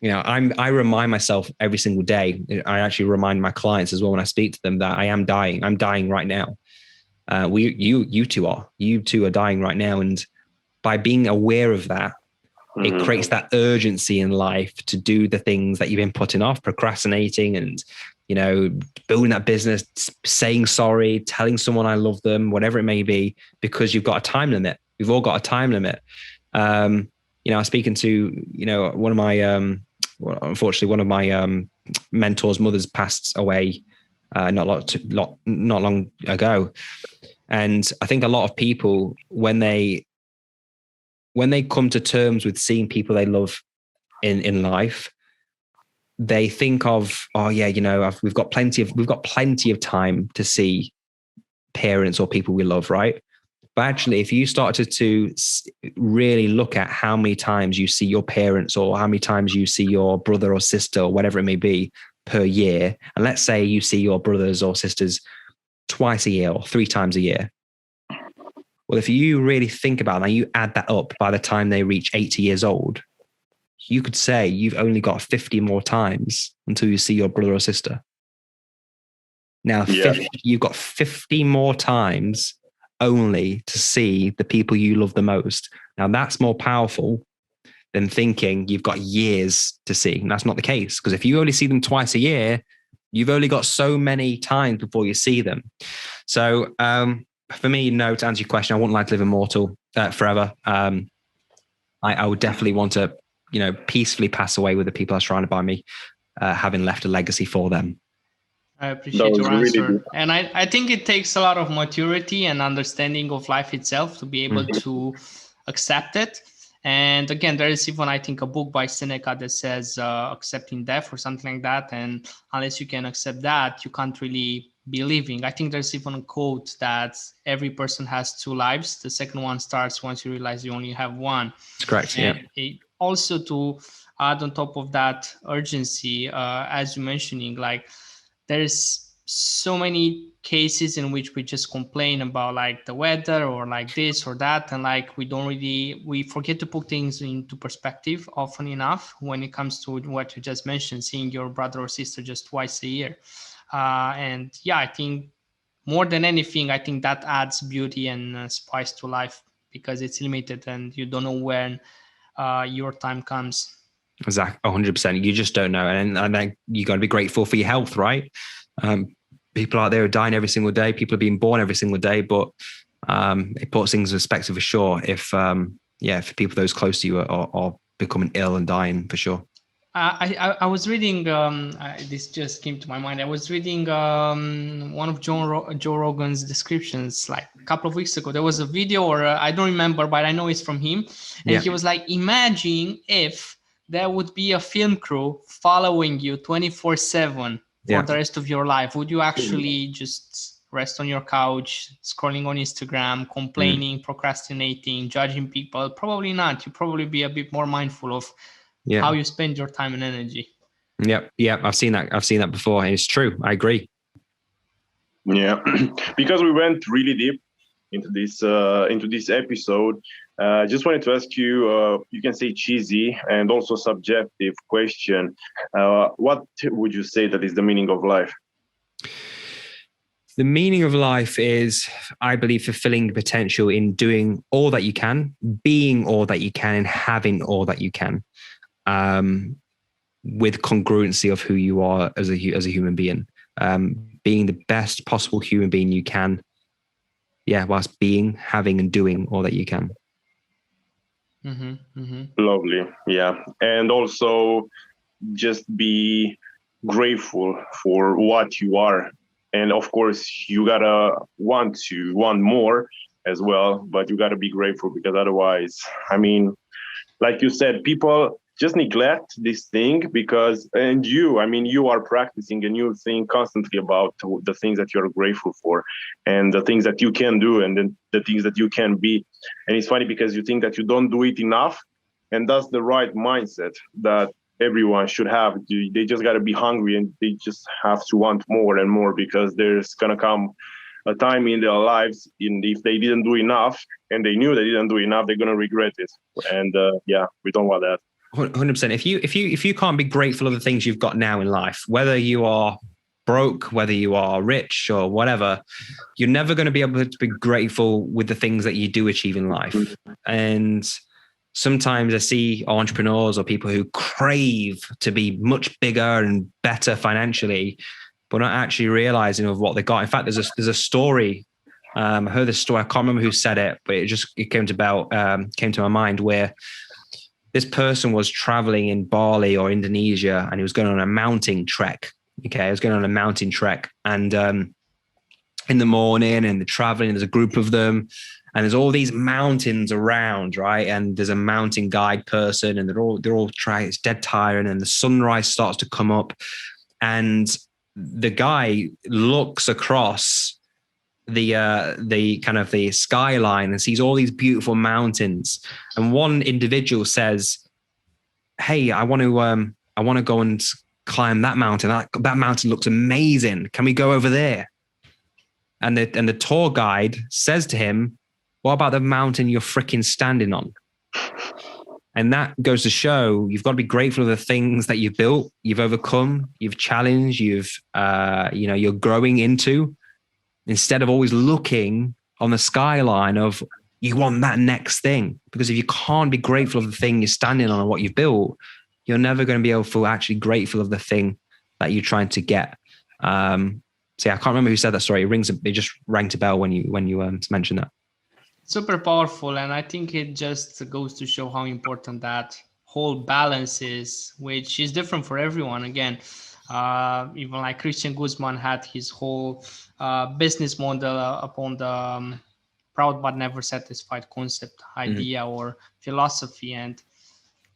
I remind myself every single day. I actually remind my clients as well when I speak to them that I am dying. I'm dying right now. You two are dying right now. And by being aware of that, it creates that urgency in life to do the things that you've been putting off, procrastinating and, building that business, saying sorry, telling someone I love them, whatever it may be, because you've got a time limit. We've all got a time limit. I was speaking to, one of my, unfortunately, one of my mentors' mothers passed away not long ago. And I think a lot of people, when they come to terms with seeing people they love in life, they think of, oh yeah, we've got plenty of time to see parents or people we love, right? But actually, if you started to really look at how many times you see your parents or how many times you see your brother or sister or whatever it may be per year, and let's say you see your brothers or sisters twice a year or 3 times a year. Well, if you really think about that, you add that up by the time they reach 80 years old, you could say you've only got 50 more times until you see your brother or sister. Now, you've got 50 more times only to see the people you love the most. Now, that's more powerful than thinking you've got years to see. And that's not the case, because if you only see them twice a year, you've only got so many times before you see them. So for me, no, to answer your question, I wouldn't like to live immortal forever. I would definitely want to, peacefully pass away with the people that are surrounded by me, having left a legacy for them. I appreciate your answer. And I think it takes a lot of maturity and understanding of life itself to be able to accept it. And again, there is even, I think, a book by Seneca that says accepting death or something like that. And unless you can accept that, you can't really be living. I think there's even a quote that every person has 2 lives. The second one starts once you realize you only have one. That's correct. And also to add on top of that urgency, as you're mentioning, like there's so many cases in which we just complain about like the weather or like this or that, and like we forget to put things into perspective often enough when it comes to what you just mentioned, seeing your brother or sister just twice a year. And yeah, I think more than anything, I think that adds beauty and spice to life, because it's limited and you don't know when your time comes. Exactly, 100%. You just don't know, and then you got to be grateful for your health, right? People out there are dying every single day. People are being born every single day, but it puts things in perspective for sure. If people those close to you are becoming ill and dying, for sure. I was reading, this just came to my mind. I was reading one of Joe Rogan's descriptions like a couple of weeks ago. There was a video, or I don't remember, but I know it's from him. And he was like, imagine if there would be a film crew following you 24/7 for the rest of your life, would you actually just rest on your couch, scrolling on Instagram, complaining, procrastinating, judging people? Probably not. You probably be a bit more mindful of how you spend your time and energy. Yeah. I've seen that before, and it's true. I agree. Yeah, because we went really deep into this episode. Just wanted to ask you, you can say cheesy and also subjective question. What would you say that is the meaning of life? The meaning of life is, I believe, fulfilling potential in doing all that you can, being all that you can, and having all that you can, with congruency of who you are as a human being, being the best possible human being you can. Yeah, whilst being, having, and doing all that you can. Lovely. Yeah, and also just be grateful for what you are. And of course, you gotta want more as well, but you gotta be grateful, because otherwise, I mean, like you said, people just neglect this thing because, and you are practicing a new thing constantly about the things that you're grateful for and the things that you can do and then the things that you can be. And it's funny because you think that you don't do it enough, and that's the right mindset that everyone should have. They just got to be hungry, and they just have to want more and more, because there's going to come a time in their lives, if they didn't do enough and they knew they didn't do enough, they're going to regret it. And we don't want that. 100%. If you can't be grateful of the things you've got now in life, whether you are broke, whether you are rich or whatever, you're never going to be able to be grateful with the things that you do achieve in life. And sometimes I see entrepreneurs or people who crave to be much bigger and better financially, but not actually realizing of what they got. In fact, there's a story. I heard this story. I can't remember who said it, but it came to my mind, where this person was traveling in Bali or Indonesia, and he was going on a mountain trek. Okay, he was going on a mountain trek, and in the morning, and they're traveling. There's a group of them, and there's all these mountains around, right? And there's a mountain guide person, and they're all trying. It's dead tiring, and the sunrise starts to come up, and the guy looks across the kind of the skyline and sees all these beautiful mountains. And one individual says, "Hey, I want to go and climb that mountain. That mountain looks amazing. Can we go over there?" And the tour guide says to him, "What about the mountain you're freaking standing on?" And that goes to show you've got to be grateful of the things that you've built, you've overcome, you've challenged, you're growing into, instead of always looking on the skyline of you want that next thing. Because if you can't be grateful of the thing you're standing on and what you've built, you're never going to be able to feel actually grateful of the thing that you're trying to get. So yeah, I can't remember who said that story. It just rang a bell when you mentioned that. Super powerful, and I think it just goes to show how important that whole balance is, which is different for everyone. Again, even like Christian Guzman had his whole business model upon the proud but never satisfied concept, idea, or philosophy. And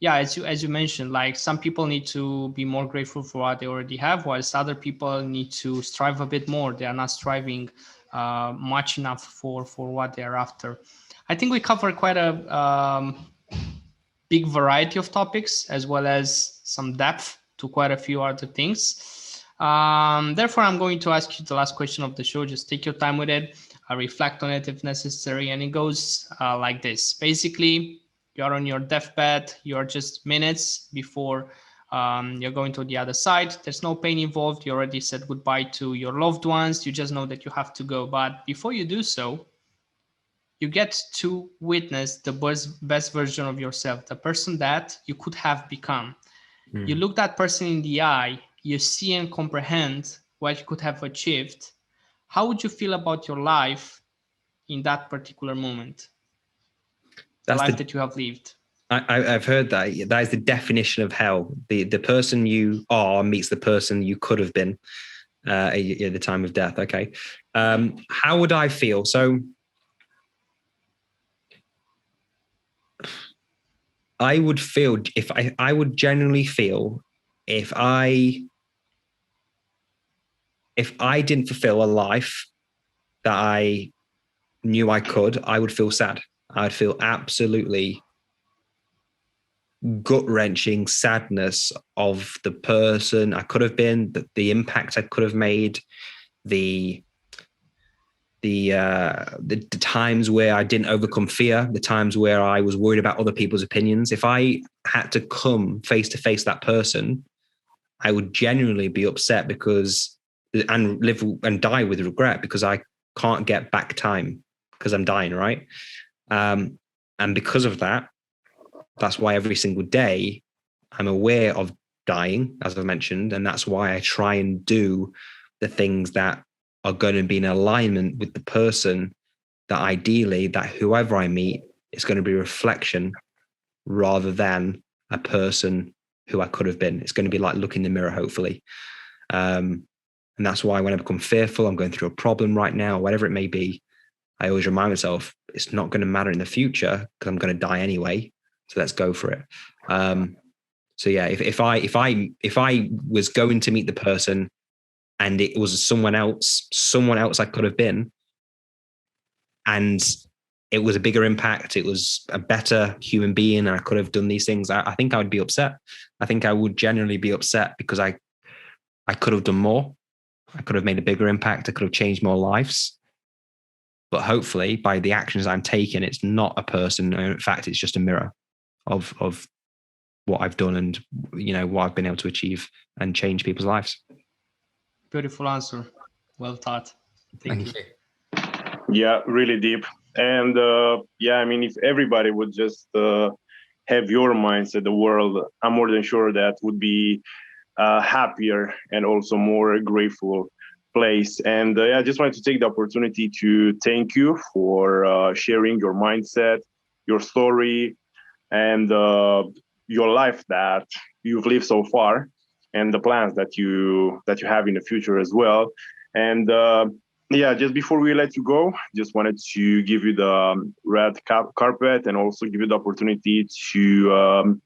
yeah, as you mentioned, like some people need to be more grateful for what they already have, whilst other people need to strive a bit more. They are not striving much enough for what they're after. I think we cover quite a big variety of topics, as well as some depth to quite a few other things. Therefore, I'm going to ask you the last question of the show. Just take your time with it, reflect on it if necessary. And it goes like this. Basically, you're on your deathbed. You're just minutes before you're going to the other side. There's no pain involved. You already said goodbye to your loved ones. You just know that you have to go. But before you do so, you get to witness the best version of yourself, the person that you could have become. You look that person in the eye, you see and comprehend what you could have achieved. How would you feel about your life in that particular moment? The life that you have lived. I've heard that is the definition of hell. The person you are meets the person you could have been at the time of death. Okay. How would I feel? So I would feel I would genuinely feel if I didn't fulfill a life that I knew I could, I would feel sad. I'd feel absolutely gut-wrenching sadness of the person I could have been, the impact I could have made, the times where I didn't overcome fear, the times where I was worried about other people's opinions. If I had to come face to face that person, I would genuinely be upset and live and die with regret because I can't get back time because I'm dying, right? And because of that, that's why every single day I'm aware of dying, as I've mentioned, and that's why I try and do the things that are going to be in alignment with the person that ideally, that whoever I meet is going to be a reflection rather than a person who I could have been. It's going to be like looking in the mirror, hopefully. And that's why when I become fearful, I'm going through a problem right now, whatever it may be, I always remind myself it's not going to matter in the future because I'm going to die anyway. So let's go for it. So yeah, if I was going to meet the person and it was someone else I could have been, and it was a bigger impact, it was a better human being, and I could have done these things, I think I would be upset. I think I would genuinely be upset because I could have done more. I could have made a bigger impact. I could have changed more lives. But hopefully by the actions I'm taking, it's not a person. In fact, it's just a mirror of what I've done and, what I've been able to achieve and change people's lives. Beautiful answer. Well thought. Thank you. Yeah, really deep. And if everybody would just have your mindset, the world, I'm more than sure that would be happier and also more grateful place. And I just wanted to take the opportunity to thank you for sharing your mindset, your story, and your life that you've lived so far, and the plans that you have in the future as well. And just before we let you go, just wanted to give you the red carpet and also give you the opportunity to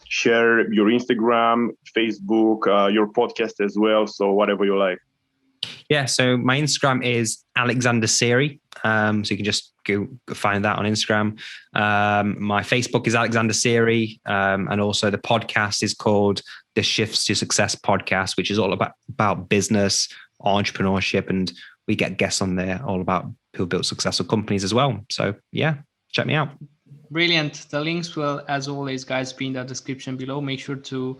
share your Instagram, Facebook, your podcast as well. So whatever you like. Yeah, so my Instagram is Alexander Seery. So you can just go find that on Instagram. My Facebook is Alexander Seery. And also the podcast is called the Shifts to Success podcast, which is all about business, entrepreneurship, and we get guests on there all about who built successful companies as well. So yeah, check me out. Brilliant. The links will, as always, guys, be in the description below. Make sure to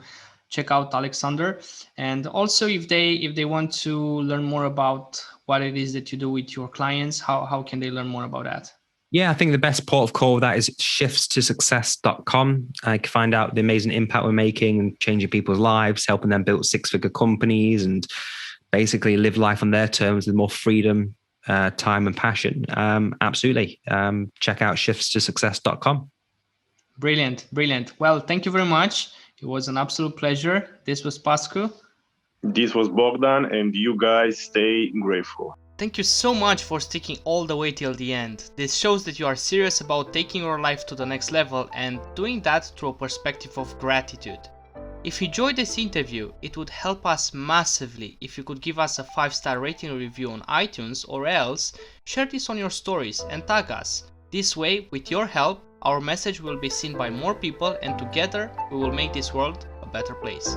check out Alexander. And also if they want to learn more about what it is that you do with your clients, how can they learn more about that? Yeah, I think the best port of call of that is shiftstosuccess.com. I can find out the amazing impact we're making and changing people's lives, helping them build six-figure companies and basically live life on their terms with more freedom, time and passion. Absolutely. Check out shiftstosuccess.com. Brilliant. Well, thank you very much. It was an absolute pleasure. This was Pascu. This was Bogdan, and you guys stay grateful. Thank you so much for sticking all the way till the end. This shows that you are serious about taking your life to the next level and doing that through a perspective of gratitude. If you enjoyed this interview, it would help us massively if you could give us a 5-star rating or review on iTunes, or else share this on your stories and tag us. This way, with your help, our message will be seen by more people, and together we will make this world a better place.